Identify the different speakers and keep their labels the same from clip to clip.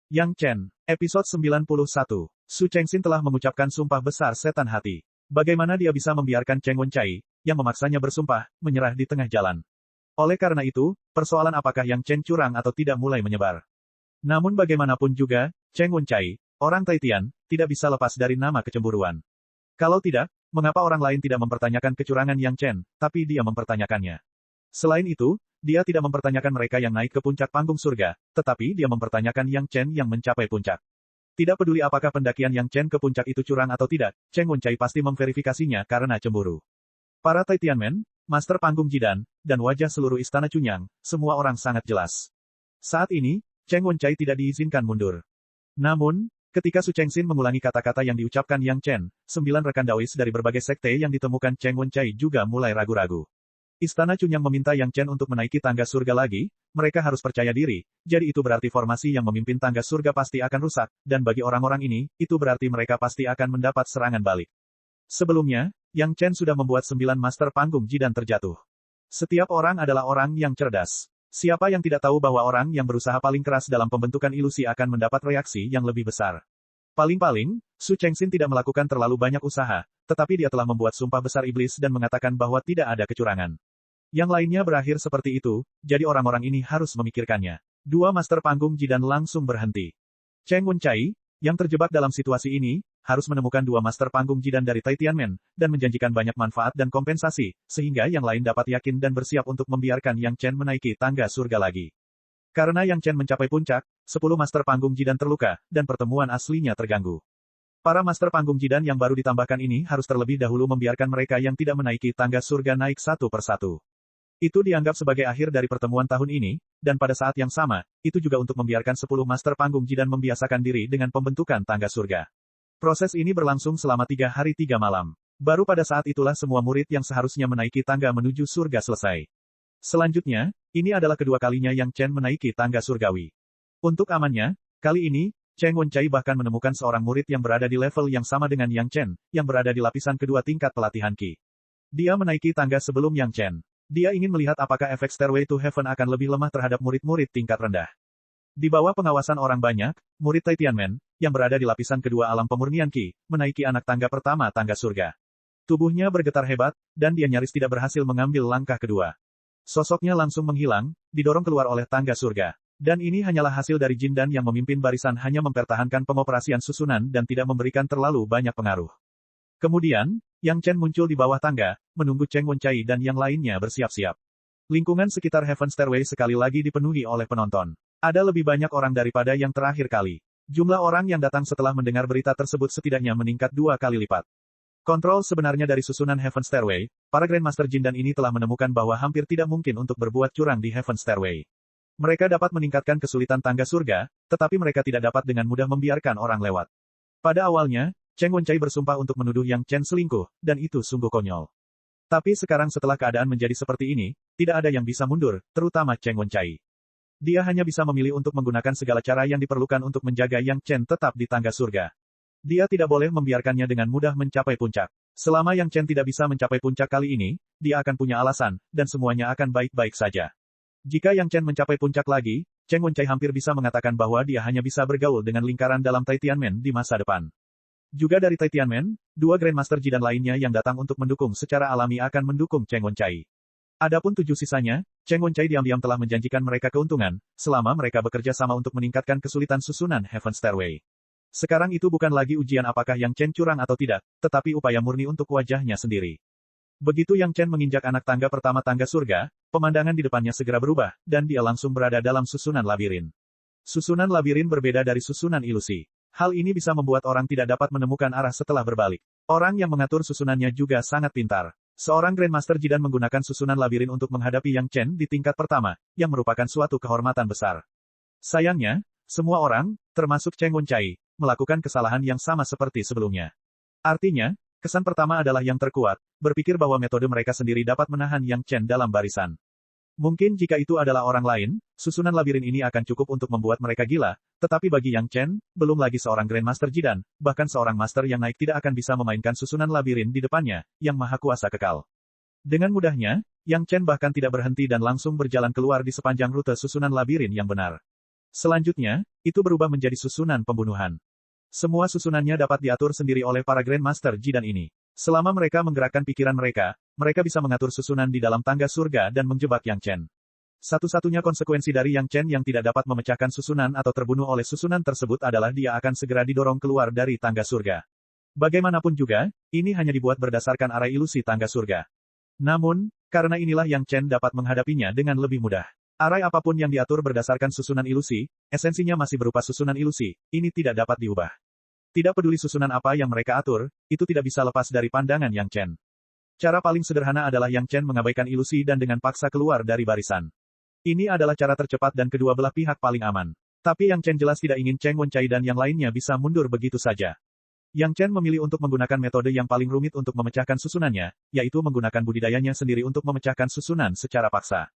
Speaker 1: Yang Chen, episode 91. Su Chengxin telah mengucapkan sumpah besar setan hati. Bagaimana dia bisa membiarkan Cheng Wencai, yang memaksanya bersumpah, menyerah di tengah jalan. Oleh karena itu, persoalan apakah Yang Chen curang atau tidak mulai menyebar. Namun bagaimanapun juga, Cheng Wencai, orang Taitian, tidak bisa lepas dari nama kecemburuan. Kalau tidak, mengapa orang lain tidak mempertanyakan kecurangan Yang Chen, tapi dia mempertanyakannya. Selain itu, dia tidak mempertanyakan mereka yang naik ke puncak panggung surga, tetapi dia mempertanyakan Yang Chen yang mencapai puncak. Tidak peduli apakah pendakian Yang Chen ke puncak itu curang atau tidak, Cheng Wencai pasti memverifikasinya karena cemburu. Para Taitianmen, Master Panggung Jidan, dan wajah seluruh istana Cunyang, semua orang sangat jelas. Saat ini, Cheng Wencai tidak diizinkan mundur. Namun, ketika Su Chengxin mengulangi kata-kata yang diucapkan Yang Chen, 9 rekan Daois dari berbagai sekte yang ditemukan Cheng Wencai juga mulai ragu-ragu. Istana Cunyang meminta Yang Chen untuk menaiki tangga surga lagi, mereka harus percaya diri, jadi itu berarti formasi yang memimpin tangga surga pasti akan rusak, dan bagi orang-orang ini, itu berarti mereka pasti akan mendapat serangan balik. Sebelumnya, Yang Chen sudah membuat 9 master panggung jidan terjatuh. Setiap orang adalah orang yang cerdas. Siapa yang tidak tahu bahwa orang yang berusaha paling keras dalam pembentukan ilusi akan mendapat reaksi yang lebih besar. Paling-paling, Su Chengxin tidak melakukan terlalu banyak usaha, tetapi dia telah membuat sumpah besar iblis dan mengatakan bahwa tidak ada kecurangan. Yang lainnya berakhir seperti itu, jadi orang-orang ini harus memikirkannya. 2 master panggung jidan langsung berhenti. Cheng Wencai, yang terjebak dalam situasi ini, harus menemukan 2 master panggung jidan dari Taitianmen, dan menjanjikan banyak manfaat dan kompensasi, sehingga yang lain dapat yakin dan bersiap untuk membiarkan Yang Chen menaiki tangga surga lagi. Karena Yang Chen mencapai puncak, 10 master panggung jidan terluka, dan pertemuan aslinya terganggu. Para master panggung jidan yang baru ditambahkan ini harus terlebih dahulu membiarkan mereka yang tidak menaiki tangga surga naik satu persatu. Itu dianggap sebagai akhir dari pertemuan tahun ini, dan pada saat yang sama, itu juga untuk membiarkan 10 master panggung jidan membiasakan diri dengan pembentukan tangga surga. Proses ini berlangsung selama 3 hari 3 malam. Baru pada saat itulah semua murid yang seharusnya menaiki tangga menuju surga selesai. Selanjutnya, ini adalah kedua kalinya Yang Chen menaiki tangga surgawi. Untuk amannya, kali ini, Cheng Wencai bahkan menemukan seorang murid yang berada di level yang sama dengan Yang Chen, yang berada di lapisan kedua tingkat pelatihan Qi. Dia menaiki tangga sebelum Yang Chen. Dia ingin melihat apakah efek Stairway to Heaven akan lebih lemah terhadap murid-murid tingkat rendah. Di bawah pengawasan orang banyak, murid Taitianmen, yang berada di lapisan kedua alam pemurnian Qi, menaiki anak tangga pertama tangga surga. Tubuhnya bergetar hebat, dan dia nyaris tidak berhasil mengambil langkah kedua. Sosoknya langsung menghilang, didorong keluar oleh tangga surga. Dan ini hanyalah hasil dari Jindan yang memimpin barisan hanya mempertahankan pengoperasian susunan dan tidak memberikan terlalu banyak pengaruh. Kemudian, Yang Chen muncul di bawah tangga, menunggu Cheng Wencai dan yang lainnya bersiap-siap. Lingkungan sekitar Heaven Stairway sekali lagi dipenuhi oleh penonton. Ada lebih banyak orang daripada yang terakhir kali. Jumlah orang yang datang setelah mendengar berita tersebut setidaknya meningkat 2 kali lipat. Kontrol sebenarnya dari susunan Heaven Stairway, para Grandmaster Jindan ini telah menemukan bahwa hampir tidak mungkin untuk berbuat curang di Heaven Stairway. Mereka dapat meningkatkan kesulitan tangga surga, tetapi mereka tidak dapat dengan mudah membiarkan orang lewat. Pada awalnya, Cheng Wencai bersumpah untuk menuduh Yang Chen selingkuh, dan itu sungguh konyol. Tapi sekarang setelah keadaan menjadi seperti ini, tidak ada yang bisa mundur, terutama Cheng Wencai. Dia hanya bisa memilih untuk menggunakan segala cara yang diperlukan untuk menjaga Yang Chen tetap di tangga surga. Dia tidak boleh membiarkannya dengan mudah mencapai puncak. Selama Yang Chen tidak bisa mencapai puncak kali ini, dia akan punya alasan, dan semuanya akan baik-baik saja. Jika Yang Chen mencapai puncak lagi, Cheng Wencai hampir bisa mengatakan bahwa dia hanya bisa bergaul dengan lingkaran dalam Taitianmen di masa depan. Juga dari Taitianmen, 2 Grandmaster Jidan lainnya yang datang untuk mendukung secara alami akan mendukung Cheng Wencai. Adapun 7 sisanya, Cheng Wencai diam-diam telah menjanjikan mereka keuntungan, selama mereka bekerja sama untuk meningkatkan kesulitan susunan Heaven Stairway. Sekarang itu bukan lagi ujian apakah Yang Chen curang atau tidak, tetapi upaya murni untuk wajahnya sendiri. Begitu Yang Chen menginjak anak tangga pertama tangga surga, pemandangan di depannya segera berubah, dan dia langsung berada dalam susunan labirin. Susunan labirin berbeda dari susunan ilusi. Hal ini bisa membuat orang tidak dapat menemukan arah setelah berbalik. Orang yang mengatur susunannya juga sangat pintar. Seorang Grandmaster Jidan menggunakan susunan labirin untuk menghadapi Yang Chen di tingkat pertama, yang merupakan suatu kehormatan besar. Sayangnya, semua orang, termasuk Cheng Wencai, melakukan kesalahan yang sama seperti sebelumnya. Artinya, kesan pertama adalah yang terkuat, berpikir bahwa metode mereka sendiri dapat menahan Yang Chen dalam barisan. Mungkin jika itu adalah orang lain, susunan labirin ini akan cukup untuk membuat mereka gila, tetapi bagi Yang Chen, belum lagi seorang Grandmaster Jidan, bahkan seorang Master yang naik tidak akan bisa memainkan susunan labirin di depannya, yang maha kuasa kekal. Dengan mudahnya, Yang Chen bahkan tidak berhenti dan langsung berjalan keluar di sepanjang rute susunan labirin yang benar. Selanjutnya, itu berubah menjadi susunan pembunuhan. Semua susunannya dapat diatur sendiri oleh para Grandmaster Jidan ini. Selama mereka menggerakkan pikiran mereka, mereka bisa mengatur susunan di dalam tangga surga dan menjebak Yang Chen. Satu-satunya konsekuensi dari Yang Chen yang tidak dapat memecahkan susunan atau terbunuh oleh susunan tersebut adalah dia akan segera didorong keluar dari tangga surga. Bagaimanapun juga, ini hanya dibuat berdasarkan arai ilusi tangga surga. Namun, karena inilah Yang Chen dapat menghadapinya dengan lebih mudah. Arai apapun yang diatur berdasarkan susunan ilusi, esensinya masih berupa susunan ilusi, ini tidak dapat diubah. Tidak peduli susunan apa yang mereka atur, itu tidak bisa lepas dari pandangan Yang Chen. Cara paling sederhana adalah Yang Chen mengabaikan ilusi dan dengan paksa keluar dari barisan. Ini adalah cara tercepat dan kedua belah pihak paling aman. Tapi Yang Chen jelas tidak ingin Cheng Wencai dan yang lainnya bisa mundur begitu saja. Yang Chen memilih untuk menggunakan metode yang paling rumit untuk memecahkan susunannya, yaitu menggunakan budidayanya sendiri untuk memecahkan susunan secara paksa.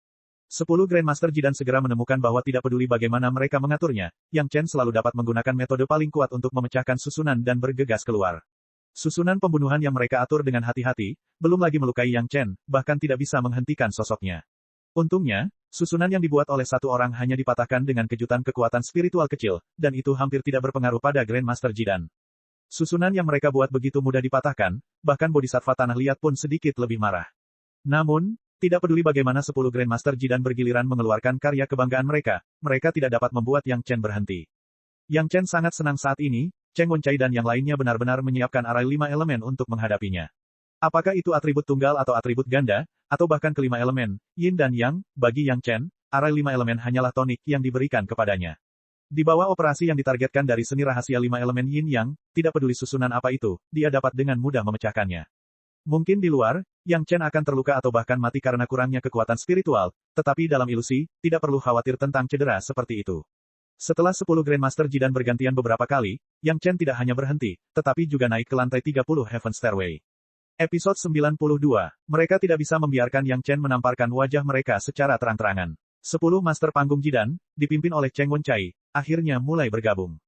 Speaker 1: 10 Grandmaster Jidan segera menemukan bahwa tidak peduli bagaimana mereka mengaturnya, Yang Chen selalu dapat menggunakan metode paling kuat untuk memecahkan susunan dan bergegas keluar. Susunan pembunuhan yang mereka atur dengan hati-hati, belum lagi melukai Yang Chen, bahkan tidak bisa menghentikan sosoknya. Untungnya, susunan yang dibuat oleh satu orang hanya dipatahkan dengan kejutan kekuatan spiritual kecil, dan itu hampir tidak berpengaruh pada Grandmaster Jidan. Susunan yang mereka buat begitu mudah dipatahkan, bahkan Bodhisattva Tanah Liat pun sedikit lebih marah. Namun, tidak peduli bagaimana 10 Grandmaster Jidan bergiliran mengeluarkan karya kebanggaan mereka tidak dapat membuat Yang Chen berhenti. Yang Chen sangat senang saat ini, Cheng Wencai dan yang lainnya benar-benar menyiapkan arai 5 elemen untuk menghadapinya. Apakah itu atribut tunggal atau atribut ganda, atau bahkan kelima elemen, Yin dan Yang, bagi Yang Chen, arai 5 elemen hanyalah tonik yang diberikan kepadanya. Di bawah operasi yang ditargetkan dari seni rahasia 5 elemen Yin Yang, tidak peduli susunan apa itu, dia dapat dengan mudah memecahkannya. Mungkin di luar, Yang Chen akan terluka atau bahkan mati karena kurangnya kekuatan spiritual, tetapi dalam ilusi, tidak perlu khawatir tentang cedera seperti itu. Setelah 10 Grandmaster Jidan bergantian beberapa kali, Yang Chen tidak hanya berhenti, tetapi juga naik ke lantai 30 Heaven Stairway. Episode 92, mereka tidak bisa membiarkan Yang Chen menamparkan wajah mereka secara terang-terangan. 10 Master Panggung Jidan, dipimpin oleh Cheng Wencai, akhirnya mulai bergabung.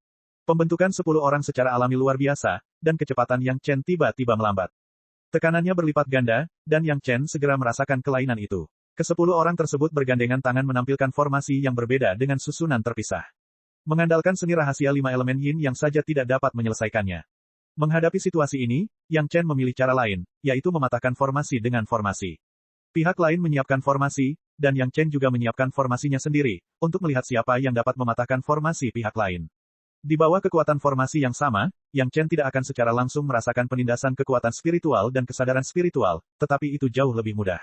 Speaker 1: Pembentukan 10 orang secara alami luar biasa, dan kecepatan Yang Chen tiba-tiba melambat. Tekanannya berlipat ganda, dan Yang Chen segera merasakan kelainan itu. Ke-10 orang tersebut bergandengan tangan menampilkan formasi yang berbeda dengan susunan terpisah. Mengandalkan seni rahasia 5 elemen Yin yang saja tidak dapat menyelesaikannya. Menghadapi situasi ini, Yang Chen memilih cara lain, yaitu mematahkan formasi dengan formasi. Pihak lain menyiapkan formasi, dan Yang Chen juga menyiapkan formasinya sendiri, untuk melihat siapa yang dapat mematahkan formasi pihak lain. Di bawah kekuatan formasi yang sama, Yang Chen tidak akan secara langsung merasakan penindasan kekuatan spiritual dan kesadaran spiritual, tetapi itu jauh lebih mudah.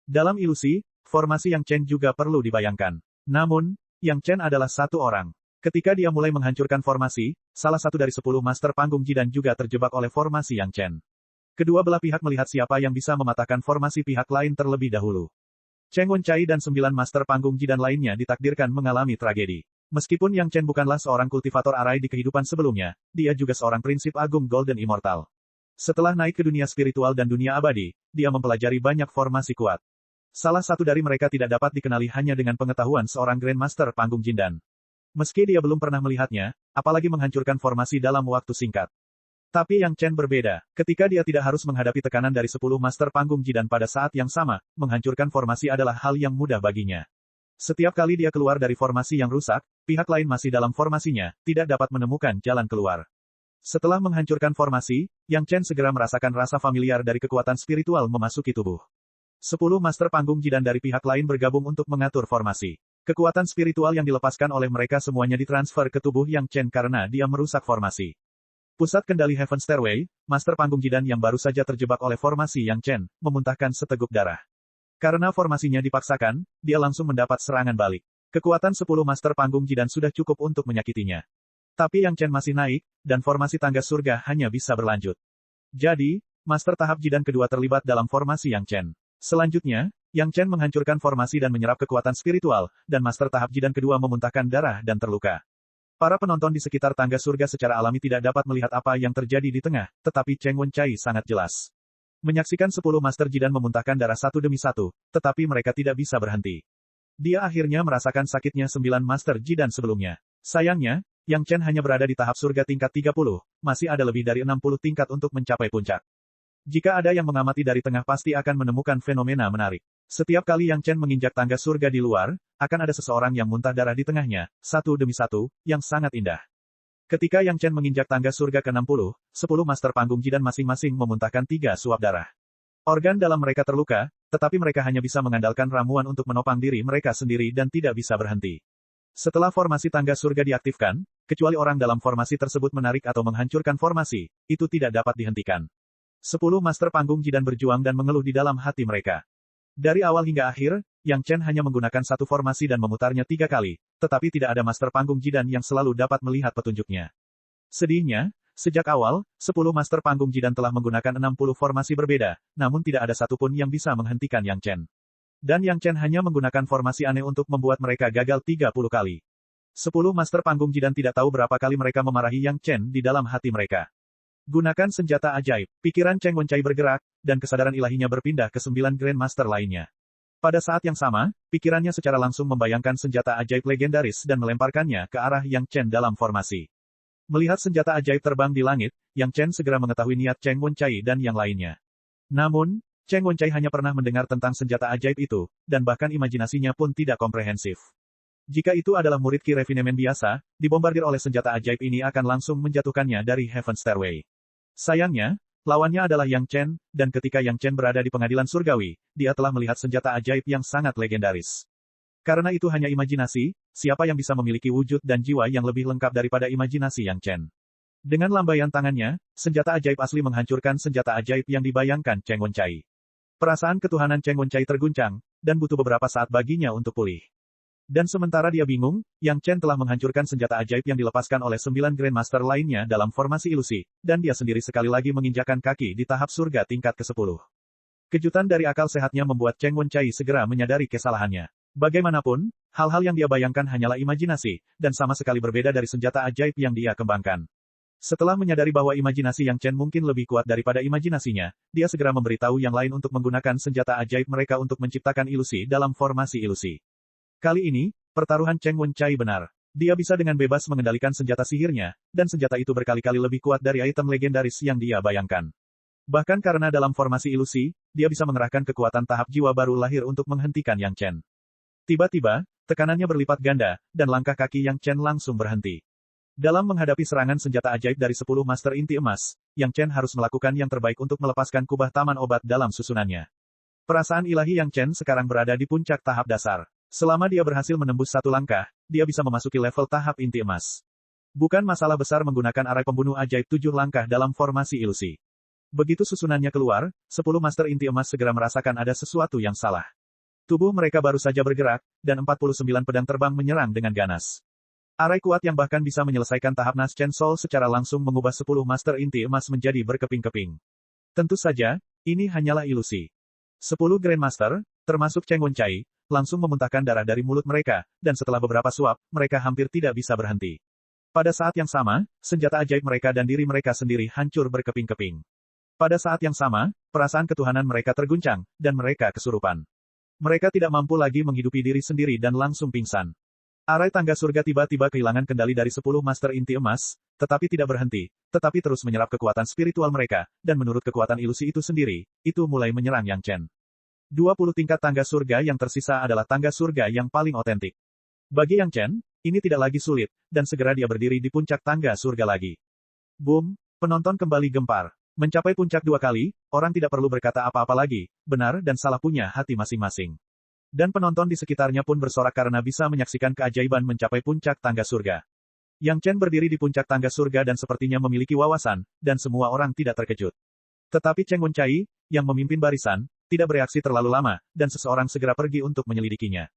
Speaker 1: Dalam ilusi, formasi Yang Chen juga perlu dibayangkan. Namun, Yang Chen adalah satu orang. Ketika dia mulai menghancurkan formasi, salah satu dari 10 Master Panggung Jidan juga terjebak oleh formasi Yang Chen. Kedua belah pihak melihat siapa yang bisa mematahkan formasi pihak lain terlebih dahulu. Cheng Wencai dan 9 Master Panggung Jidan lainnya ditakdirkan mengalami tragedi. Meskipun Yang Chen bukanlah seorang kultivator arai di kehidupan sebelumnya, dia juga seorang prinsip agung Golden Immortal. Setelah naik ke dunia spiritual dan dunia abadi, dia mempelajari banyak formasi kuat. Salah satu dari mereka tidak dapat dikenali hanya dengan pengetahuan seorang Grandmaster Panggung Jidan. Meski dia belum pernah melihatnya, apalagi menghancurkan formasi dalam waktu singkat. Tapi Yang Chen berbeda, ketika dia tidak harus menghadapi tekanan dari 10 Master Panggung Jidan pada saat yang sama, menghancurkan formasi adalah hal yang mudah baginya. Setiap kali dia keluar dari formasi yang rusak, pihak lain masih dalam formasinya, tidak dapat menemukan jalan keluar. Setelah menghancurkan formasi, Yang Chen segera merasakan rasa familiar dari kekuatan spiritual memasuki tubuh. 10 Master Panggung Jidan dari pihak lain bergabung untuk mengatur formasi. Kekuatan spiritual yang dilepaskan oleh mereka semuanya ditransfer ke tubuh Yang Chen karena dia merusak formasi. Pusat kendali Heaven Stairway, Master Panggung Jidan yang baru saja terjebak oleh formasi Yang Chen, memuntahkan seteguk darah. Karena formasinya dipaksakan, dia langsung mendapat serangan balik. Kekuatan 10 Master Panggung Jidan sudah cukup untuk menyakitinya. Tapi Yang Chen masih naik, dan formasi tangga surga hanya bisa berlanjut. Jadi, Master tahap Jidan kedua terlibat dalam formasi Yang Chen. Selanjutnya, Yang Chen menghancurkan formasi dan menyerap kekuatan spiritual, dan Master tahap Jidan kedua memuntahkan darah dan terluka. Para penonton di sekitar tangga surga secara alami tidak dapat melihat apa yang terjadi di tengah, tetapi Cheng Wencai sangat jelas. Menyaksikan 10 Master Jidan memuntahkan darah satu demi satu, tetapi mereka tidak bisa berhenti. Dia akhirnya merasakan sakitnya 9 Master Jidan sebelumnya. Sayangnya, Yang Chen hanya berada di tahap surga tingkat 30, masih ada lebih dari 60 tingkat untuk mencapai puncak. Jika ada yang mengamati dari tengah pasti akan menemukan fenomena menarik. Setiap kali Yang Chen menginjak tangga surga di luar, akan ada seseorang yang muntah darah di tengahnya, satu demi satu, yang sangat indah. Ketika Yang Chen menginjak tangga surga ke-60, 10 master panggung jidan masing-masing memuntahkan 3 suap darah. Organ dalam mereka terluka, tetapi mereka hanya bisa mengandalkan ramuan untuk menopang diri mereka sendiri dan tidak bisa berhenti. Setelah formasi tangga surga diaktifkan, kecuali orang dalam formasi tersebut menarik atau menghancurkan formasi, itu tidak dapat dihentikan. 10 master panggung jidan berjuang dan mengeluh di dalam hati mereka. Dari awal hingga akhir, Yang Chen hanya menggunakan satu formasi dan memutarnya 3 kali, tetapi tidak ada master panggung jidan yang selalu dapat melihat petunjuknya. Sedihnya, sejak awal, 10 master panggung jidan telah menggunakan 60 formasi berbeda, namun tidak ada satupun yang bisa menghentikan Yang Chen. Dan Yang Chen hanya menggunakan formasi aneh untuk membuat mereka gagal 30 kali. 10 master panggung jidan tidak tahu berapa kali mereka memarahi Yang Chen di dalam hati mereka. Gunakan senjata ajaib. Pikiran Cheng Wencai bergerak, dan kesadaran ilahinya berpindah ke 9 Grandmaster lainnya. Pada saat yang sama, pikirannya secara langsung membayangkan senjata ajaib legendaris dan melemparkannya ke arah Yang Chen dalam formasi. Melihat senjata ajaib terbang di langit, Yang Chen segera mengetahui niat Cheng Wencai dan yang lainnya. Namun, Cheng Wencai hanya pernah mendengar tentang senjata ajaib itu, dan bahkan imajinasinya pun tidak komprehensif. Jika itu adalah murid Ki Refinement biasa, dibombardir oleh senjata ajaib ini akan langsung menjatuhkannya dari Heaven Stairway. Sayangnya, lawannya adalah Yang Chen, dan ketika Yang Chen berada di pengadilan surgawi, dia telah melihat senjata ajaib yang sangat legendaris. Karena itu hanya imajinasi, siapa yang bisa memiliki wujud dan jiwa yang lebih lengkap daripada imajinasi Yang Chen. Dengan lambaian tangannya, senjata ajaib asli menghancurkan senjata ajaib yang dibayangkan Cheng Wencai. Perasaan ketuhanan Cheng Wencai terguncang, dan butuh beberapa saat baginya untuk pulih. Dan sementara dia bingung, Yang Chen telah menghancurkan senjata ajaib yang dilepaskan oleh 9 Grandmaster lainnya dalam formasi ilusi, dan dia sendiri sekali lagi menginjakkan kaki di tahap surga tingkat ke-10. Kejutan dari akal sehatnya membuat Cheng Wencai segera menyadari kesalahannya. Bagaimanapun, hal-hal yang dia bayangkan hanyalah imajinasi, dan sama sekali berbeda dari senjata ajaib yang dia kembangkan. Setelah menyadari bahwa imajinasi Yang Chen mungkin lebih kuat daripada imajinasinya, dia segera memberitahu yang lain untuk menggunakan senjata ajaib mereka untuk menciptakan ilusi dalam formasi ilusi. Kali ini, pertaruhan Cheng Wencai benar. Dia bisa dengan bebas mengendalikan senjata sihirnya, dan senjata itu berkali-kali lebih kuat dari item legendaris yang dia bayangkan. Bahkan karena dalam formasi ilusi, dia bisa mengerahkan kekuatan tahap jiwa baru lahir untuk menghentikan Yang Chen. Tiba-tiba, tekanannya berlipat ganda, dan langkah kaki Yang Chen langsung berhenti. Dalam menghadapi serangan senjata ajaib dari 10 Master Inti Emas, Yang Chen harus melakukan yang terbaik untuk melepaskan kubah taman obat dalam susunannya. Perasaan ilahi Yang Chen sekarang berada di puncak tahap dasar. Selama dia berhasil menembus satu langkah, dia bisa memasuki level tahap inti emas. Bukan masalah besar menggunakan arai pembunuh ajaib 7 langkah dalam formasi ilusi. Begitu susunannya keluar, 10 master inti emas segera merasakan ada sesuatu yang salah. Tubuh mereka baru saja bergerak, dan 49 pedang terbang menyerang dengan ganas. Arai kuat yang bahkan bisa menyelesaikan tahap Nas Chen Soul secara langsung mengubah 10 master inti emas menjadi berkeping-keping. Tentu saja, ini hanyalah ilusi. 10 Grandmaster, termasuk Cheng Wencai, langsung memuntahkan darah dari mulut mereka, dan setelah beberapa suap, mereka hampir tidak bisa berhenti. Pada saat yang sama, senjata ajaib mereka dan diri mereka sendiri hancur berkeping-keping. Pada saat yang sama, perasaan ketuhanan mereka terguncang, dan mereka kesurupan. Mereka tidak mampu lagi menghidupi diri sendiri dan langsung pingsan. Arai tangga surga tiba-tiba kehilangan kendali dari 10 master inti emas, tetapi tidak berhenti, tetapi terus menyerap kekuatan spiritual mereka, dan menurut kekuatan ilusi itu sendiri, itu mulai menyerang Yang Chen. 20 tingkat tangga surga yang tersisa adalah tangga surga yang paling otentik. Bagi Yang Chen, ini tidak lagi sulit, dan segera dia berdiri di puncak tangga surga lagi. Boom, penonton kembali gempar. Mencapai puncak 2 kali, orang tidak perlu berkata apa-apa lagi, benar dan salah punya hati masing-masing. Dan penonton di sekitarnya pun bersorak karena bisa menyaksikan keajaiban mencapai puncak tangga surga. Yang Chen berdiri di puncak tangga surga dan sepertinya memiliki wawasan, dan semua orang tidak terkejut. Tetapi Cheng Wencai, yang memimpin barisan, tidak bereaksi terlalu lama, dan seseorang segera pergi untuk menyelidikinya.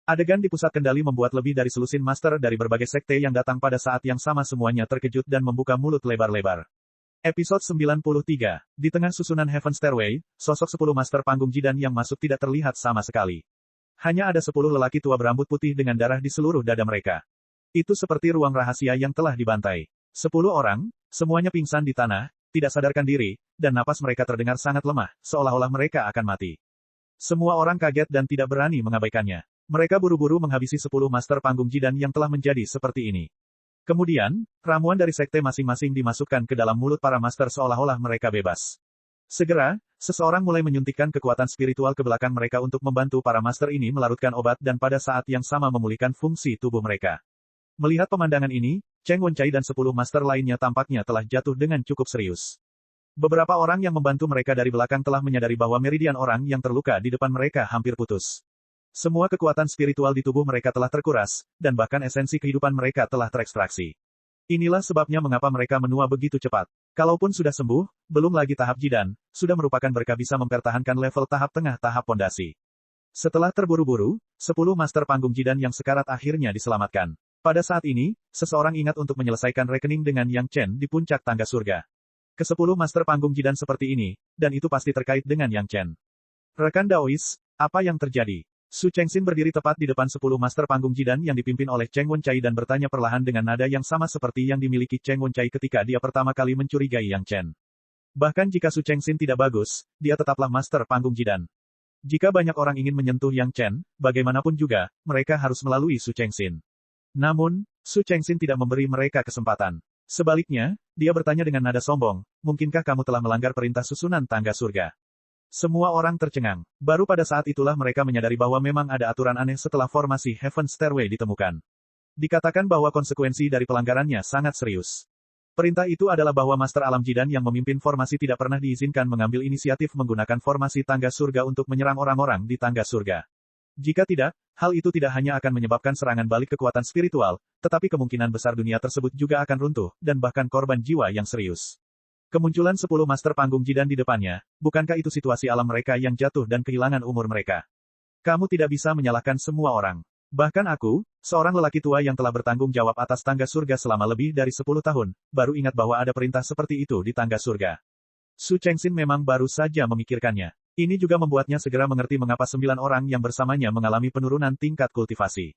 Speaker 1: Adegan di pusat kendali membuat lebih dari selusin master dari berbagai sekte yang datang pada saat yang sama semuanya terkejut dan membuka mulut lebar-lebar. Episode 93. Di tengah susunan Heaven Stairway, sosok 10 master panggung jidan yang masuk tidak terlihat sama sekali. Hanya ada 10 lelaki tua berambut putih dengan darah di seluruh dada mereka. Itu seperti ruang rahasia yang telah dibantai. 10 orang, semuanya pingsan di tanah, tidak sadarkan diri, dan napas mereka terdengar sangat lemah, seolah-olah mereka akan mati. Semua orang kaget dan tidak berani mengabaikannya. Mereka buru-buru menghabisi 10 master panggung jidan yang telah menjadi seperti ini. Kemudian, ramuan dari sekte masing-masing dimasukkan ke dalam mulut para master seolah-olah mereka bebas. Segera, seseorang mulai menyuntikkan kekuatan spiritual ke belakang mereka untuk membantu para master ini melarutkan obat dan pada saat yang sama memulihkan fungsi tubuh mereka. Melihat pemandangan ini, Cheng Wencai dan 10 master lainnya tampaknya telah jatuh dengan cukup serius. Beberapa orang yang membantu mereka dari belakang telah menyadari bahwa meridian orang yang terluka di depan mereka hampir putus. Semua kekuatan spiritual di tubuh mereka telah terkuras, dan bahkan esensi kehidupan mereka telah terekstraksi. Inilah sebabnya mengapa mereka menua begitu cepat. Kalaupun sudah sembuh, belum lagi tahap jidan, sudah merupakan berkah bisa mempertahankan level tahap tengah tahap pondasi. Setelah terburu-buru, 10 master panggung jidan yang sekarat akhirnya diselamatkan. Pada saat ini, seseorang ingat untuk menyelesaikan rekening dengan Yang Chen di puncak tangga surga. Ke-10 master panggung jidan seperti ini, dan itu pasti terkait dengan Yang Chen. Rekan Daois, apa yang terjadi? Su Chengxin berdiri tepat di depan 10 master panggung jidan yang dipimpin oleh Cheng Wencai dan bertanya perlahan dengan nada yang sama seperti yang dimiliki Cheng Wencai ketika dia pertama kali mencurigai Yang Chen. Bahkan jika Su Chengxin tidak bagus, dia tetaplah master panggung jidan. Jika banyak orang ingin menyentuh Yang Chen, bagaimanapun juga, mereka harus melalui Su Chengxin. Namun, Su Chengxin tidak memberi mereka kesempatan. Sebaliknya, dia bertanya dengan nada sombong, mungkinkah kamu telah melanggar perintah susunan tangga surga? Semua orang tercengang. Baru pada saat itulah mereka menyadari bahwa memang ada aturan aneh setelah formasi Heaven Stairway ditemukan. Dikatakan bahwa konsekuensi dari pelanggarannya sangat serius. Perintah itu adalah bahwa Master Alam Jidan yang memimpin formasi tidak pernah diizinkan mengambil inisiatif menggunakan formasi tangga surga untuk menyerang orang-orang di tangga surga. Jika tidak, hal itu tidak hanya akan menyebabkan serangan balik kekuatan spiritual, tetapi kemungkinan besar dunia tersebut juga akan runtuh, dan bahkan korban jiwa yang serius. Kemunculan 10 master panggung jidan di depannya, bukankah itu situasi alam mereka yang jatuh dan kehilangan umur mereka? Kamu tidak bisa menyalahkan semua orang. Bahkan aku, seorang lelaki tua yang telah bertanggung jawab atas tangga surga selama lebih dari 10 tahun, baru ingat bahwa ada perintah seperti itu di tangga surga. Su Chengxin memang baru saja memikirkannya. Ini juga membuatnya segera mengerti mengapa 9 orang yang bersamanya mengalami penurunan tingkat kultivasi.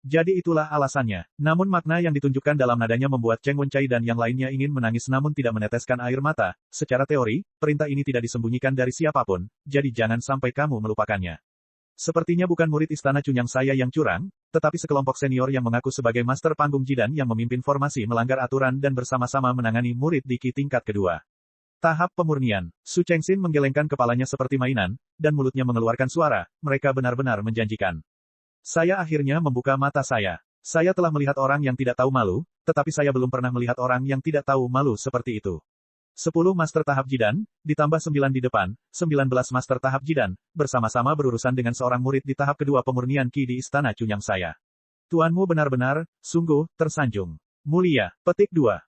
Speaker 1: Jadi itulah alasannya. Namun makna yang ditunjukkan dalam nadanya membuat Cheng Wencai dan yang lainnya ingin menangis namun tidak meneteskan air mata. Secara teori, perintah ini tidak disembunyikan dari siapapun, jadi jangan sampai kamu melupakannya. Sepertinya bukan murid istana Cunyang saya yang curang, tetapi sekelompok senior yang mengaku sebagai master panggung jidan yang memimpin formasi melanggar aturan dan bersama-sama menangani murid di Qi tingkat kedua. Tahap pemurnian. Su Chengxin menggelengkan kepalanya seperti mainan, dan mulutnya mengeluarkan suara, mereka benar-benar menjanjikan. Saya akhirnya membuka mata saya. Saya telah melihat orang yang tidak tahu malu, tetapi saya belum pernah melihat orang yang tidak tahu malu seperti itu. 10 master tahap jidan, ditambah 9 di depan, 19 master tahap jidan, bersama-sama berurusan dengan seorang murid di tahap kedua pemurnian Qi di istana Cunyang saya. Tuanmu benar-benar, sungguh, tersanjung. Mulia. Petik 2.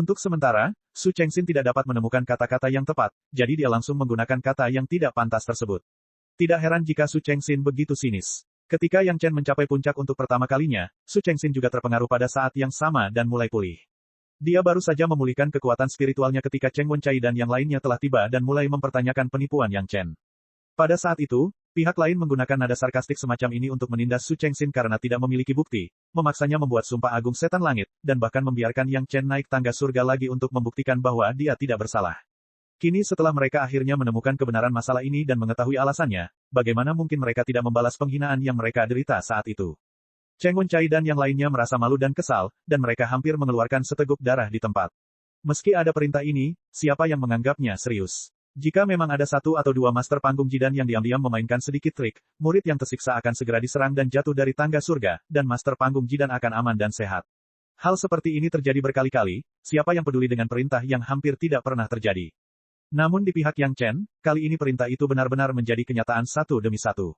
Speaker 1: Untuk sementara, Su Chengxin tidak dapat menemukan kata-kata yang tepat, jadi dia langsung menggunakan kata yang tidak pantas tersebut. Tidak heran jika Su Chengxin begitu sinis. Ketika Yang Chen mencapai puncak untuk pertama kalinya, Su Chengxin juga terpengaruh pada saat yang sama dan mulai pulih. Dia baru saja memulihkan kekuatan spiritualnya ketika Cheng Wencai dan yang lainnya telah tiba dan mulai mempertanyakan penipuan Yang Chen. Pada saat itu, pihak lain menggunakan nada sarkastik semacam ini untuk menindas Su Chengxin karena tidak memiliki bukti, memaksanya membuat sumpah agung setan langit, dan bahkan membiarkan Yang Chen naik tangga surga lagi untuk membuktikan bahwa dia tidak bersalah. Kini setelah mereka akhirnya menemukan kebenaran masalah ini dan mengetahui alasannya, bagaimana mungkin mereka tidak membalas penghinaan yang mereka derita saat itu. Cheng Wencai dan yang lainnya merasa malu dan kesal, dan mereka hampir mengeluarkan seteguk darah di tempat. Meski ada perintah ini, siapa yang menganggapnya serius? Jika memang ada 1 atau 2 master panggung jidan yang diam-diam memainkan sedikit trik, murid yang tersiksa akan segera diserang dan jatuh dari tangga surga, dan master panggung jidan akan aman dan sehat. Hal seperti ini terjadi berkali-kali, siapa yang peduli dengan perintah yang hampir tidak pernah terjadi? Namun di pihak Yang Chen, kali ini perintah itu benar-benar menjadi kenyataan satu demi satu.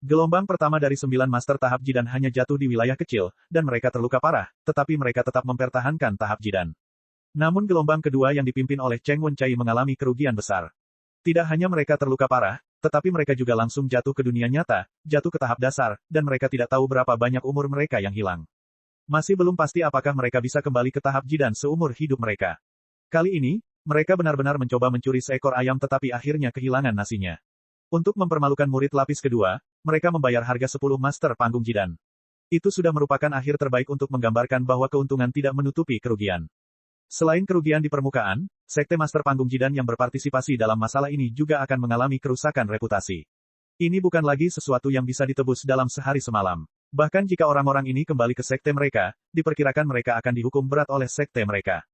Speaker 1: Gelombang pertama dari 9 master tahap jidan hanya jatuh di wilayah kecil, dan mereka terluka parah, tetapi mereka tetap mempertahankan tahap jidan. Namun gelombang kedua yang dipimpin oleh Cheng Wencai mengalami kerugian besar. Tidak hanya mereka terluka parah, tetapi mereka juga langsung jatuh ke dunia nyata, jatuh ke tahap dasar, dan mereka tidak tahu berapa banyak umur mereka yang hilang. Masih belum pasti apakah mereka bisa kembali ke tahap jidan seumur hidup mereka. Kali ini, mereka benar-benar mencoba mencuri seekor ayam tetapi akhirnya kehilangan nasinya. Untuk mempermalukan murid lapis kedua, mereka membayar harga 10 master panggung jidan. Itu sudah merupakan akhir terbaik untuk menggambarkan bahwa keuntungan tidak menutupi kerugian. Selain kerugian di permukaan, sekte master panggung jidan yang berpartisipasi dalam masalah ini juga akan mengalami kerusakan reputasi. Ini bukan lagi sesuatu yang bisa ditebus dalam sehari semalam. Bahkan jika orang-orang ini kembali ke sekte mereka, diperkirakan mereka akan dihukum berat oleh sekte mereka.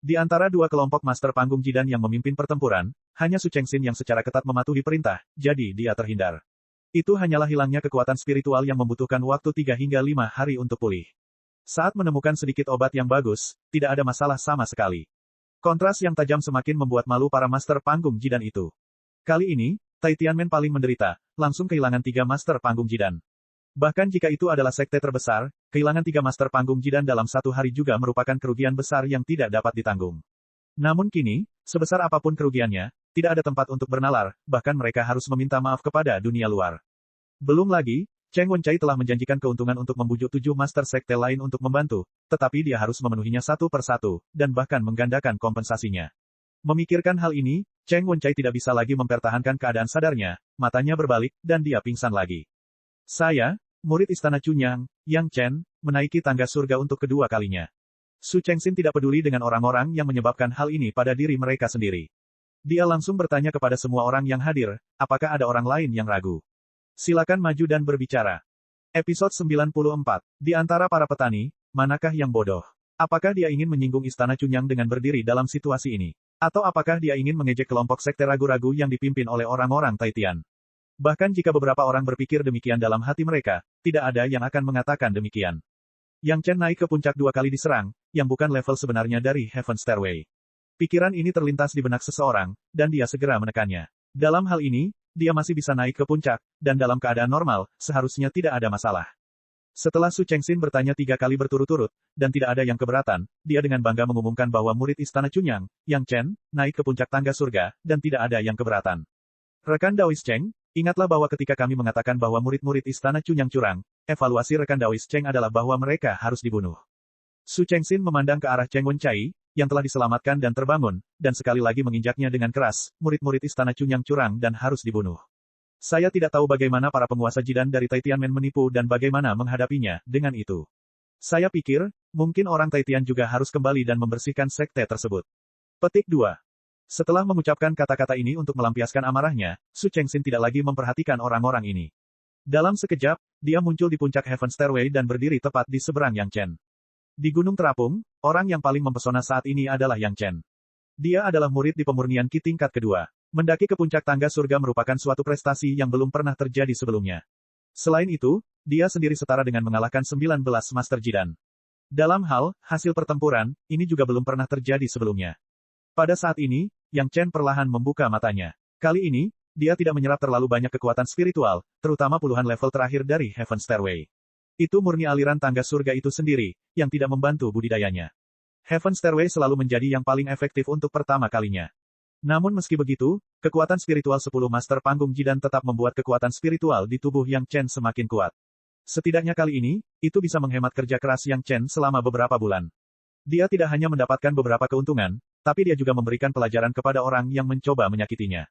Speaker 1: Di antara dua kelompok master panggung Jidan yang memimpin pertempuran, hanya Su Chengxin yang secara ketat mematuhi perintah, jadi dia terhindar. Itu hanyalah hilangnya kekuatan spiritual yang membutuhkan waktu 3 hingga 5 hari untuk pulih. Saat menemukan sedikit obat yang bagus, tidak ada masalah sama sekali. Kontras yang tajam semakin membuat malu para master panggung Jidan itu. Kali ini, Tai Tianmen paling menderita, langsung kehilangan 3 master panggung Jidan. Bahkan jika itu adalah sekte terbesar, kehilangan 3 master panggung Jidan dalam satu hari juga merupakan kerugian besar yang tidak dapat ditanggung. Namun kini, sebesar apapun kerugiannya, tidak ada tempat untuk bernalar, bahkan mereka harus meminta maaf kepada dunia luar. Belum lagi, Cheng Wencai telah menjanjikan keuntungan untuk membujuk 7 master sekte lain untuk membantu, tetapi dia harus memenuhinya satu persatu, dan bahkan menggandakan kompensasinya. Memikirkan hal ini, Cheng Wencai tidak bisa lagi mempertahankan keadaan sadarnya, matanya berbalik, dan dia pingsan lagi. Saya, murid Istana Chunyang, Yang Chen, menaiki tangga surga untuk kedua kalinya. Su Chengxin tidak peduli dengan orang-orang yang menyebabkan hal ini pada diri mereka sendiri. Dia langsung bertanya kepada semua orang yang hadir, apakah ada orang lain yang ragu. Silakan maju dan berbicara. Episode 94. Di antara para petani, manakah yang bodoh? Apakah dia ingin menyinggung Istana Chunyang dengan berdiri dalam situasi ini? Atau apakah dia ingin mengejek kelompok sekte ragu-ragu yang dipimpin oleh orang-orang Taitian? Bahkan jika beberapa orang berpikir demikian dalam hati mereka, tidak ada yang akan mengatakan demikian. Yang Chen naik ke puncak 2 kali diserang, yang bukan level sebenarnya dari Heaven Stairway. Pikiran ini terlintas di benak seseorang, dan dia segera menekannya. Dalam hal ini, dia masih bisa naik ke puncak, dan dalam keadaan normal, seharusnya tidak ada masalah. Setelah Su Chengxin bertanya 3 kali berturut-turut, dan tidak ada yang keberatan, dia dengan bangga mengumumkan bahwa murid Istana Chunyang, Yang Chen, naik ke puncak tangga surga, dan tidak ada yang keberatan. Rekan Daois Cheng, ingatlah bahwa ketika kami mengatakan bahwa murid-murid Istana Chunyang curang, evaluasi rekan Daois Cheng adalah bahwa mereka harus dibunuh. Su Chengxin memandang ke arah Cheng Wencai, yang telah diselamatkan dan terbangun, dan sekali lagi menginjaknya dengan keras, murid-murid Istana Chunyang curang dan harus dibunuh. Saya tidak tahu bagaimana para penguasa Jidan dari Taitianmen menipu dan bagaimana menghadapinya, dengan itu. Saya pikir, mungkin orang Taitian juga harus kembali dan membersihkan sekte tersebut. Petik 2. Setelah mengucapkan kata-kata ini untuk melampiaskan amarahnya, Su Chengxin tidak lagi memperhatikan orang-orang ini. Dalam sekejap, dia muncul di puncak Heaven Stairway dan berdiri tepat di seberang Yang Chen. Di Gunung Terapung, orang yang paling mempesona saat ini adalah Yang Chen. Dia adalah murid di pemurnian Qi tingkat kedua. Mendaki ke puncak tangga surga merupakan suatu prestasi yang belum pernah terjadi sebelumnya. Selain itu, dia sendiri setara dengan mengalahkan 19 Master Jidan. Dalam hal, hasil pertempuran, ini juga belum pernah terjadi sebelumnya. Pada saat ini, Yang Chen perlahan membuka matanya. Kali ini, dia tidak menyerap terlalu banyak kekuatan spiritual, terutama puluhan level terakhir dari Heaven Stairway. Itu murni aliran tangga surga itu sendiri, yang tidak membantu budidayanya. Heaven Stairway selalu menjadi yang paling efektif untuk pertama kalinya. Namun meski begitu, kekuatan spiritual 10 Master Panggung Jidan tetap membuat kekuatan spiritual di tubuh Yang Chen semakin kuat. Setidaknya kali ini, itu bisa menghemat kerja keras Yang Chen selama beberapa bulan. Dia tidak hanya mendapatkan beberapa keuntungan, tapi dia juga memberikan pelajaran kepada orang yang mencoba menyakitinya.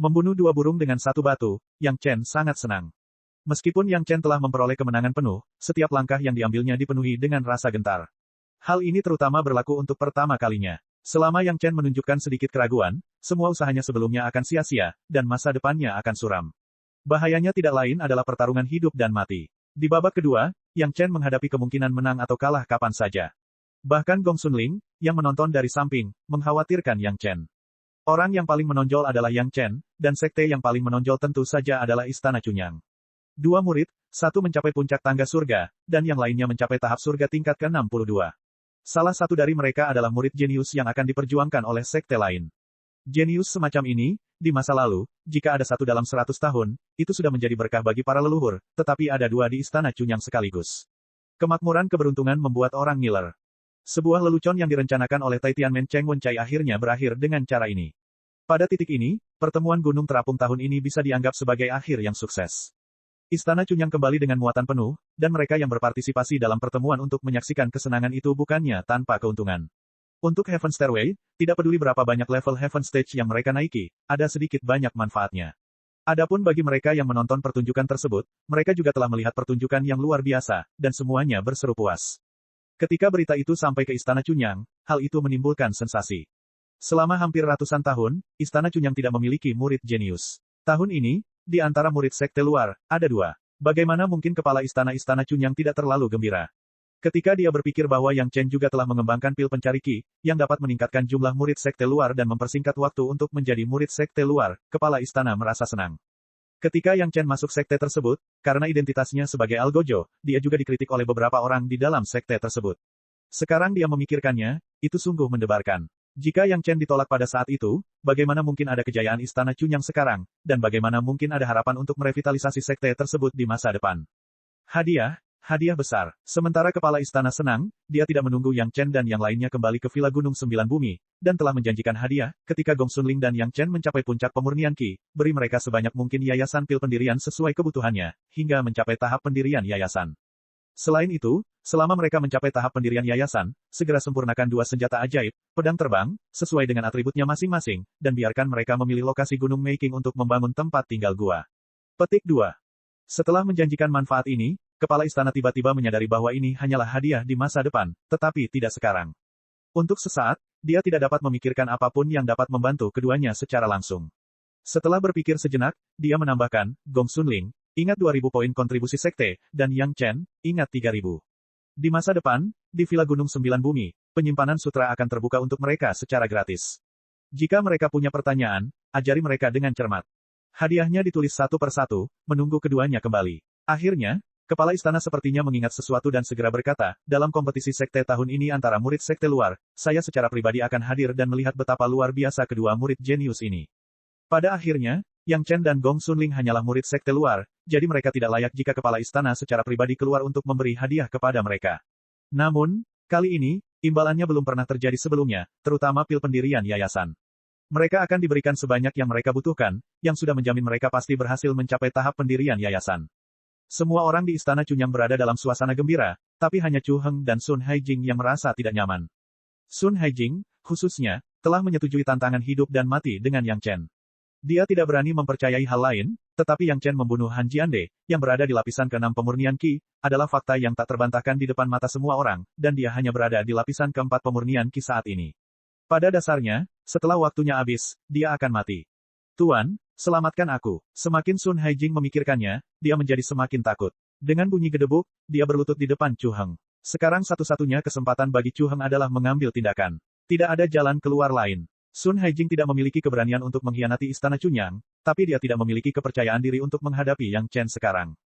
Speaker 1: Membunuh 2 burung dengan 1 batu, Yang Chen sangat senang. Meskipun Yang Chen telah memperoleh kemenangan penuh, setiap langkah yang diambilnya dipenuhi dengan rasa gentar. Hal ini terutama berlaku untuk pertama kalinya. Selama Yang Chen menunjukkan sedikit keraguan, semua usahanya sebelumnya akan sia-sia, dan masa depannya akan suram. Bahayanya tidak lain adalah pertarungan hidup dan mati. Di babak kedua, Yang Chen menghadapi kemungkinan menang atau kalah kapan saja. Bahkan Gong Sunling, yang menonton dari samping, mengkhawatirkan Yang Chen. Orang yang paling menonjol adalah Yang Chen, dan sekte yang paling menonjol tentu saja adalah Istana Chunyang. 2 murid, satu mencapai puncak tangga surga, dan yang lainnya mencapai tahap surga tingkat ke-62. Salah satu dari mereka adalah murid jenius yang akan diperjuangkan oleh sekte lain. Jenius semacam ini, di masa lalu, jika ada satu dalam 100 tahun, itu sudah menjadi berkah bagi para leluhur, tetapi ada 2 di Istana Chunyang sekaligus. Kemakmuran keberuntungan membuat orang ngiler. Sebuah lelucon yang direncanakan oleh Taitianmen Cheng Wencai akhirnya berakhir dengan cara ini. Pada titik ini, pertemuan Gunung Terapung tahun ini bisa dianggap sebagai akhir yang sukses. Istana Chunyang kembali dengan muatan penuh, dan mereka yang berpartisipasi dalam pertemuan untuk menyaksikan kesenangan itu bukannya tanpa keuntungan. Untuk Heaven Stairway, tidak peduli berapa banyak level Heaven Stage yang mereka naiki, ada sedikit banyak manfaatnya. Adapun bagi mereka yang menonton pertunjukan tersebut, mereka juga telah melihat pertunjukan yang luar biasa, dan semuanya berseru puas. Ketika berita itu sampai ke Istana Chunyang, hal itu menimbulkan sensasi. Selama hampir ratusan tahun, Istana Chunyang tidak memiliki murid jenius. Tahun ini, di antara murid sekte luar, ada 2. Bagaimana mungkin kepala istana-istana Chunyang tidak terlalu gembira? Ketika dia berpikir bahwa Yang Chen juga telah mengembangkan pil pencari Qi, yang dapat meningkatkan jumlah murid sekte luar dan mempersingkat waktu untuk menjadi murid sekte luar, kepala istana merasa senang. Ketika Yang Chen masuk sekte tersebut, karena identitasnya sebagai Algojo, dia juga dikritik oleh beberapa orang di dalam sekte tersebut. Sekarang dia memikirkannya, itu sungguh mendebarkan. Jika Yang Chen ditolak pada saat itu, bagaimana mungkin ada kejayaan istana Chunyang sekarang, dan bagaimana mungkin ada harapan untuk merevitalisasi sekte tersebut di masa depan. Hadiah besar. Sementara kepala istana senang, dia tidak menunggu Yang Chen dan yang lainnya kembali ke Villa Gunung Sembilan Bumi, dan telah menjanjikan hadiah, ketika Gong Sunling dan Yang Chen mencapai puncak pemurnian Qi, beri mereka sebanyak mungkin yayasan pil pendirian sesuai kebutuhannya, hingga mencapai tahap pendirian yayasan. Selain itu, selama mereka mencapai tahap pendirian yayasan, segera sempurnakan 2 senjata ajaib, pedang terbang, sesuai dengan atributnya masing-masing, dan biarkan mereka memilih lokasi Gunung Making untuk membangun tempat tinggal gua. Petik 2. Setelah menjanjikan manfaat ini, kepala istana tiba-tiba menyadari bahwa ini hanyalah hadiah di masa depan, tetapi tidak sekarang. Untuk sesaat, dia tidak dapat memikirkan apapun yang dapat membantu keduanya secara langsung. Setelah berpikir sejenak, dia menambahkan, Gong Sunling, ingat 2000 poin kontribusi sekte, dan Yang Chen, ingat 3000. Di masa depan, di Villa Gunung Sembilan Bumi, penyimpanan sutra akan terbuka untuk mereka secara gratis. Jika mereka punya pertanyaan, ajari mereka dengan cermat. Hadiahnya ditulis satu persatu, menunggu keduanya kembali. Akhirnya, kepala istana sepertinya mengingat sesuatu dan segera berkata, dalam kompetisi sekte tahun ini antara murid sekte luar, saya secara pribadi akan hadir dan melihat betapa luar biasa kedua murid jenius ini. Pada akhirnya, Yang Chen dan Gong Sunling hanyalah murid sekte luar, jadi mereka tidak layak jika kepala istana secara pribadi keluar untuk memberi hadiah kepada mereka. Namun, kali ini, imbalannya belum pernah terjadi sebelumnya, terutama pil pendirian yayasan. Mereka akan diberikan sebanyak yang mereka butuhkan, yang sudah menjamin mereka pasti berhasil mencapai tahap pendirian yayasan. Semua orang di istana Chunyang berada dalam suasana gembira, tapi hanya Chu Heng dan Sun Haijing yang merasa tidak nyaman. Sun Haijing, khususnya, telah menyetujui tantangan hidup dan mati dengan Yang Chen. Dia tidak berani mempercayai hal lain, tetapi Yang Chen membunuh Han Jiande, yang berada di lapisan ke-6 pemurnian Qi, adalah fakta yang tak terbantahkan di depan mata semua orang, dan dia hanya berada di lapisan ke-4 pemurnian Qi saat ini. Pada dasarnya, setelah waktunya habis, dia akan mati. Tuan, selamatkan aku. Semakin Sun Haijing memikirkannya, dia menjadi semakin takut. Dengan bunyi gedebuk, dia berlutut di depan Chu Heng. Sekarang satu-satunya kesempatan bagi Chu Heng adalah mengambil tindakan. Tidak ada jalan keluar lain. Sun Haijing tidak memiliki keberanian untuk mengkhianati istana Chunyang, tapi dia tidak memiliki kepercayaan diri untuk menghadapi Yang Chen sekarang.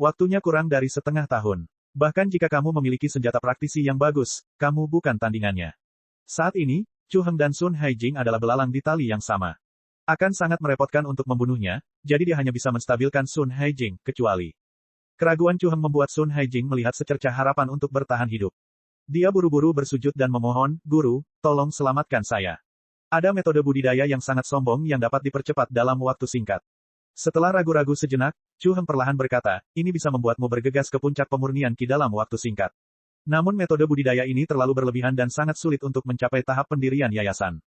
Speaker 1: Waktunya kurang dari setengah tahun. Bahkan jika kamu memiliki senjata praktisi yang bagus, kamu bukan tandingannya. Saat ini, Chu Heng dan Sun Haijing adalah belalang di tali yang sama. Akan sangat merepotkan untuk membunuhnya, jadi dia hanya bisa menstabilkan Sun Haijing, kecuali. Keraguan Chu Heng membuat Sun Haijing melihat secercah harapan untuk bertahan hidup. Dia buru-buru bersujud dan memohon, Guru, tolong selamatkan saya. Ada metode budidaya yang sangat sombong yang dapat dipercepat dalam waktu singkat. Setelah ragu-ragu sejenak, Chu Heng perlahan berkata, ini bisa membuatmu bergegas ke puncak pemurnian Qi dalam waktu singkat. Namun metode budidaya ini terlalu berlebihan dan sangat sulit untuk mencapai tahap pendirian yayasan.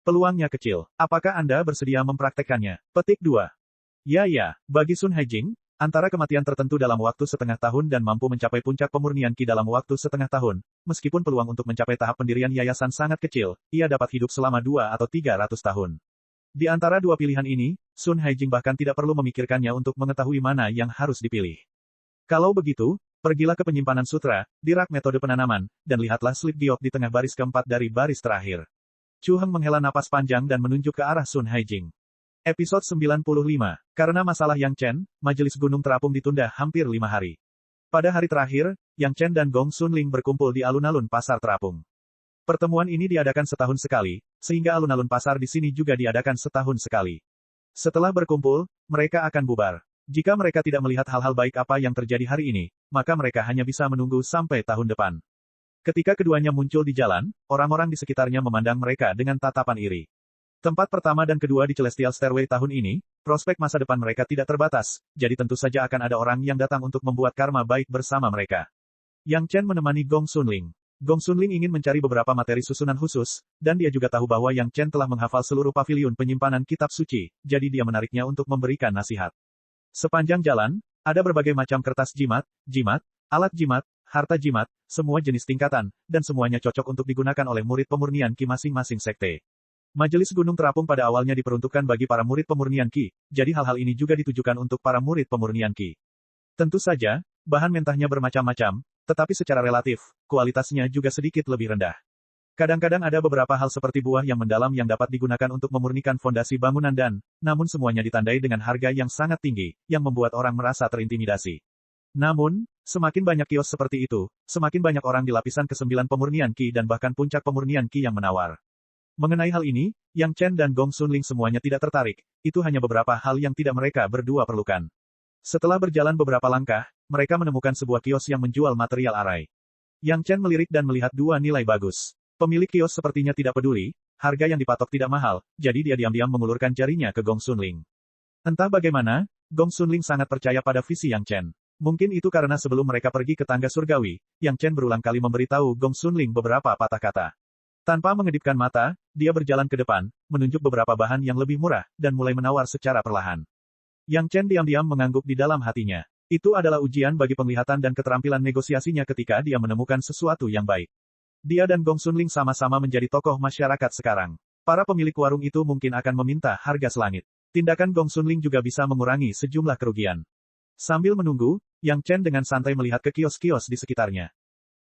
Speaker 1: Peluangnya kecil. Apakah Anda bersedia mempraktekkannya? Petik 2. Ya, bagi Sun Haijing, antara kematian tertentu dalam waktu setengah tahun dan mampu mencapai puncak pemurnian Qi dalam waktu setengah tahun, meskipun peluang untuk mencapai tahap pendirian yayasan sangat kecil, ia dapat hidup selama 2 atau 300 tahun. Di antara dua pilihan ini, Sun Haijing bahkan tidak perlu memikirkannya untuk mengetahui mana yang harus dipilih. Kalau begitu, pergilah ke penyimpanan sutra, di rak metode penanaman, dan lihatlah slip giok di tengah baris keempat dari baris terakhir. Chu Heng menghela napas panjang dan menunjuk ke arah Sun Haijing. Episode 95. Karena masalah Yang Chen, majelis gunung terapung ditunda hampir 5 hari. Pada hari terakhir, Yang Chen dan Gong Sunling berkumpul di alun-alun pasar terapung. Pertemuan ini diadakan setahun sekali, sehingga alun-alun pasar di sini juga diadakan setahun sekali. Setelah berkumpul, mereka akan bubar. Jika mereka tidak melihat hal-hal baik apa yang terjadi hari ini, maka mereka hanya bisa menunggu sampai tahun depan. Ketika keduanya muncul di jalan, orang-orang di sekitarnya memandang mereka dengan tatapan iri. Tempat pertama dan kedua di Celestial Stairway tahun ini, prospek masa depan mereka tidak terbatas, jadi tentu saja akan ada orang yang datang untuk membuat karma baik bersama mereka. Yang Chen menemani Gong Sunling. Gong Sunling ingin mencari beberapa materi susunan khusus, dan dia juga tahu bahwa Yang Chen telah menghafal seluruh paviliun penyimpanan kitab suci, jadi dia menariknya untuk memberikan nasihat. Sepanjang jalan, ada berbagai macam kertas jimat, alat jimat, harta jimat, semua jenis tingkatan, dan semuanya cocok untuk digunakan oleh murid pemurnian Qi masing-masing sekte. Majelis Gunung Terapung pada awalnya diperuntukkan bagi para murid pemurnian Qi, jadi hal-hal ini juga ditujukan untuk para murid pemurnian Qi. Tentu saja, bahan mentahnya bermacam-macam, tetapi secara relatif, kualitasnya juga sedikit lebih rendah. Kadang-kadang ada beberapa hal seperti buah yang mendalam yang dapat digunakan untuk memurnikan fondasi bangunan dan, namun semuanya ditandai dengan harga yang sangat tinggi, yang membuat orang merasa terintimidasi. Namun, semakin banyak kios seperti itu, semakin banyak orang di lapisan ke-9 pemurnian Qi dan bahkan puncak pemurnian Qi yang menawar. Mengenai hal ini, Yang Chen dan Gong Xunling semuanya tidak tertarik, itu hanya beberapa hal yang tidak mereka berdua perlukan. Setelah berjalan beberapa langkah, mereka menemukan sebuah kios yang menjual material arai. Yang Chen melirik dan melihat dua nilai bagus. Pemilik kios sepertinya tidak peduli, harga yang dipatok tidak mahal, jadi dia diam-diam mengulurkan jarinya ke Gong Xunling. Entah bagaimana, Gong Xunling sangat percaya pada visi Yang Chen. Mungkin itu karena sebelum mereka pergi ke tangga surgawi, Yang Chen berulang kali memberitahu Gong Xunling beberapa patah kata. Tanpa mengedipkan mata, dia berjalan ke depan, menunjuk beberapa bahan yang lebih murah, dan mulai menawar secara perlahan. Yang Chen diam-diam mengangguk di dalam hatinya. Itu adalah ujian bagi penglihatan dan keterampilan negosiasinya ketika dia menemukan sesuatu yang baik. Dia dan Gong Xunling sama-sama menjadi tokoh masyarakat sekarang. Para pemilik warung itu mungkin akan meminta harga selangit. Tindakan Gong Xunling juga bisa mengurangi sejumlah kerugian. Sambil menunggu, Yang Chen dengan santai melihat ke kios-kios di sekitarnya.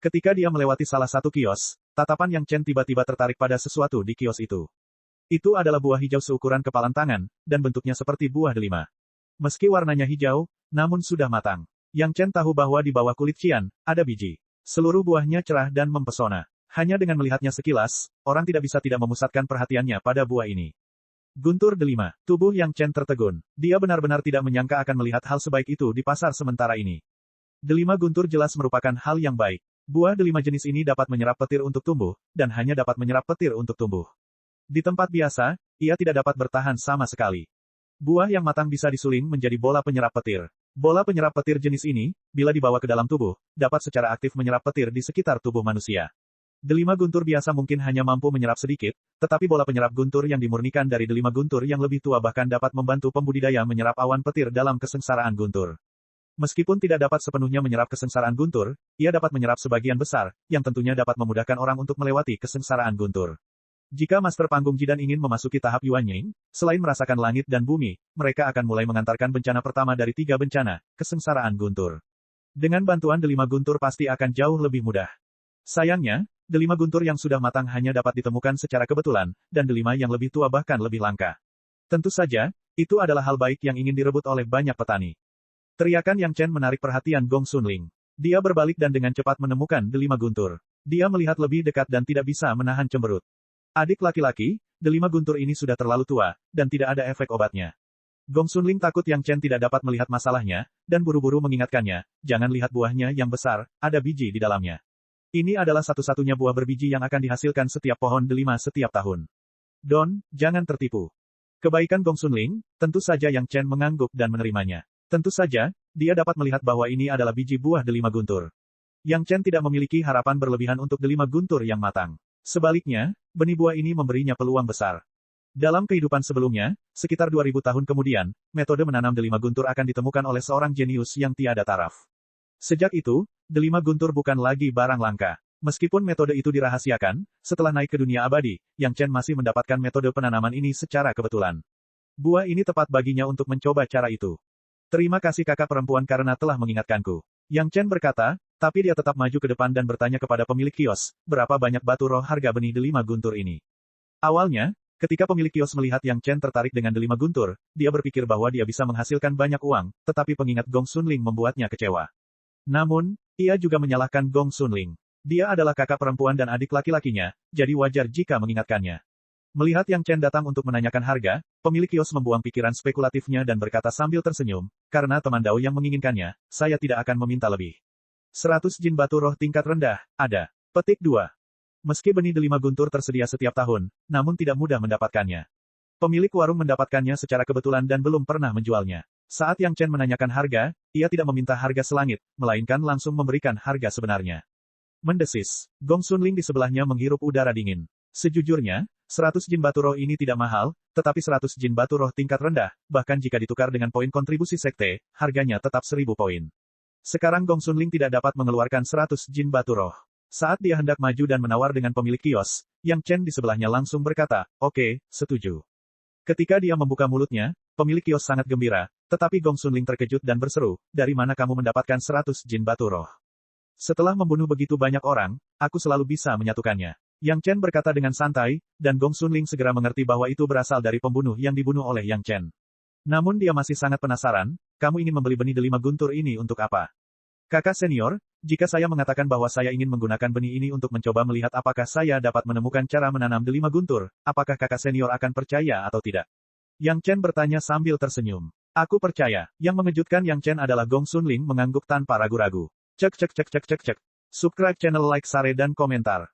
Speaker 1: Ketika dia melewati salah satu kios, tatapan Yang Chen tiba-tiba tertarik pada sesuatu di kios itu. Itu adalah buah hijau seukuran kepalan tangan, dan bentuknya seperti buah delima. Meski warnanya hijau, namun sudah matang. Yang Chen tahu bahwa di bawah kulit Qian, ada biji. Seluruh buahnya cerah dan mempesona. Hanya dengan melihatnya sekilas, orang tidak bisa tidak memusatkan perhatiannya pada buah ini. Guntur delima. Tubuh Yang Chen tertegun. Dia benar-benar tidak menyangka akan melihat hal sebaik itu di pasar sementara ini. Delima guntur jelas merupakan hal yang baik. Buah delima jenis ini dapat menyerap petir untuk tumbuh, dan hanya dapat menyerap petir untuk tumbuh. Di tempat biasa, ia tidak dapat bertahan sama sekali. Buah yang matang bisa disuling menjadi bola penyerap petir. Bola penyerap petir jenis ini, bila dibawa ke dalam tubuh, dapat secara aktif menyerap petir di sekitar tubuh manusia. Delima guntur biasa mungkin hanya mampu menyerap sedikit, tetapi bola penyerap guntur yang dimurnikan dari delima guntur yang lebih tua bahkan dapat membantu pembudidaya menyerap awan petir dalam kesengsaraan guntur. Meskipun tidak dapat sepenuhnya menyerap kesengsaraan guntur, ia dapat menyerap sebagian besar, yang tentunya dapat memudahkan orang untuk melewati kesengsaraan guntur. Jika Master Panggung Jidan ingin memasuki tahap Yuanying, selain merasakan langit dan bumi, mereka akan mulai mengantarkan bencana pertama dari 3 bencana, kesengsaraan guntur. Dengan bantuan delima guntur pasti akan jauh lebih mudah. Sayangnya, delima guntur yang sudah matang hanya dapat ditemukan secara kebetulan, dan delima yang lebih tua bahkan lebih langka. Tentu saja, itu adalah hal baik yang ingin direbut oleh banyak petani. Teriakan Yang Chen menarik perhatian Gong Xunling. Dia berbalik dan dengan cepat menemukan delima guntur. Dia melihat lebih dekat dan tidak bisa menahan cemberut. Adik laki-laki, delima guntur ini sudah terlalu tua, dan tidak ada efek obatnya. Gong Xunling takut Yang Chen tidak dapat melihat masalahnya, dan buru-buru mengingatkannya, jangan lihat buahnya yang besar, ada biji di dalamnya. Ini adalah satu-satunya buah berbiji yang akan dihasilkan setiap pohon delima setiap tahun. Don, jangan tertipu. Kebaikan Gong Xunling, tentu saja Yang Chen mengangguk dan menerimanya. Tentu saja, dia dapat melihat bahwa ini adalah biji buah delima guntur. Yang Chen tidak memiliki harapan berlebihan untuk delima guntur yang matang. Sebaliknya, benih buah ini memberinya peluang besar. Dalam kehidupan sebelumnya, sekitar 2000 tahun kemudian, metode menanam delima guntur akan ditemukan oleh seorang jenius yang tiada taraf. Sejak itu, delima guntur bukan lagi barang langka. Meskipun metode itu dirahasiakan, setelah naik ke dunia abadi, Yang Chen masih mendapatkan metode penanaman ini secara kebetulan. Buah ini tepat baginya untuk mencoba cara itu. Terima kasih kakak perempuan karena telah mengingatkanku. Yang Chen berkata, tapi dia tetap maju ke depan dan bertanya kepada pemilik kios, berapa banyak batu roh harga benih delima guntur ini. Awalnya, ketika pemilik kios melihat Yang Chen tertarik dengan delima guntur, dia berpikir bahwa dia bisa menghasilkan banyak uang, tetapi pengingat Gong Xunling membuatnya kecewa. Namun, ia juga menyalahkan Gong Xunling. Dia adalah kakak perempuan dan adik laki-lakinya, jadi wajar jika mengingatkannya. Melihat Yang Chen datang untuk menanyakan harga, pemilik kios membuang pikiran spekulatifnya dan berkata sambil tersenyum, karena teman Dao yang menginginkannya, saya tidak akan meminta lebih. 100 jin batu roh tingkat rendah, ada. Petik 2. Meski benih delima guntur tersedia setiap tahun, namun tidak mudah mendapatkannya. Pemilik warung mendapatkannya secara kebetulan dan belum pernah menjualnya. Saat Yang Chen menanyakan harga, ia tidak meminta harga selangit, melainkan langsung memberikan harga sebenarnya. Mendesis. Gong Xunling di sebelahnya menghirup udara dingin. Sejujurnya, 100 jin batu roh ini tidak mahal, tetapi 100 jin batu roh tingkat rendah, bahkan jika ditukar dengan poin kontribusi sekte, harganya tetap 1000 poin. Sekarang Gong Xunling tidak dapat mengeluarkan 100 jin batu roh. Saat dia hendak maju dan menawar dengan pemilik kios, Yang Chen di sebelahnya langsung berkata, oke, setuju. Ketika dia membuka mulutnya, pemilik kios sangat gembira, tetapi Gong Xunling terkejut dan berseru, dari mana kamu mendapatkan 100 jin batu roh? Setelah membunuh begitu banyak orang, aku selalu bisa menyatukannya. Yang Chen berkata dengan santai, dan Gong Xunling segera mengerti bahwa itu berasal dari pembunuh yang dibunuh oleh Yang Chen. Namun dia masih sangat penasaran, kamu ingin membeli benih delima guntur ini untuk apa? Kakak senior, jika saya mengatakan bahwa saya ingin menggunakan benih ini untuk mencoba melihat apakah saya dapat menemukan cara menanam delima guntur, apakah kakak senior akan percaya atau tidak? Yang Chen bertanya sambil tersenyum. Aku percaya. Yang mengejutkan Yang Chen adalah Gong Xunling mengangguk tanpa ragu-ragu. Cek cek cek cek cek cek. Subscribe channel, like, share dan komentar.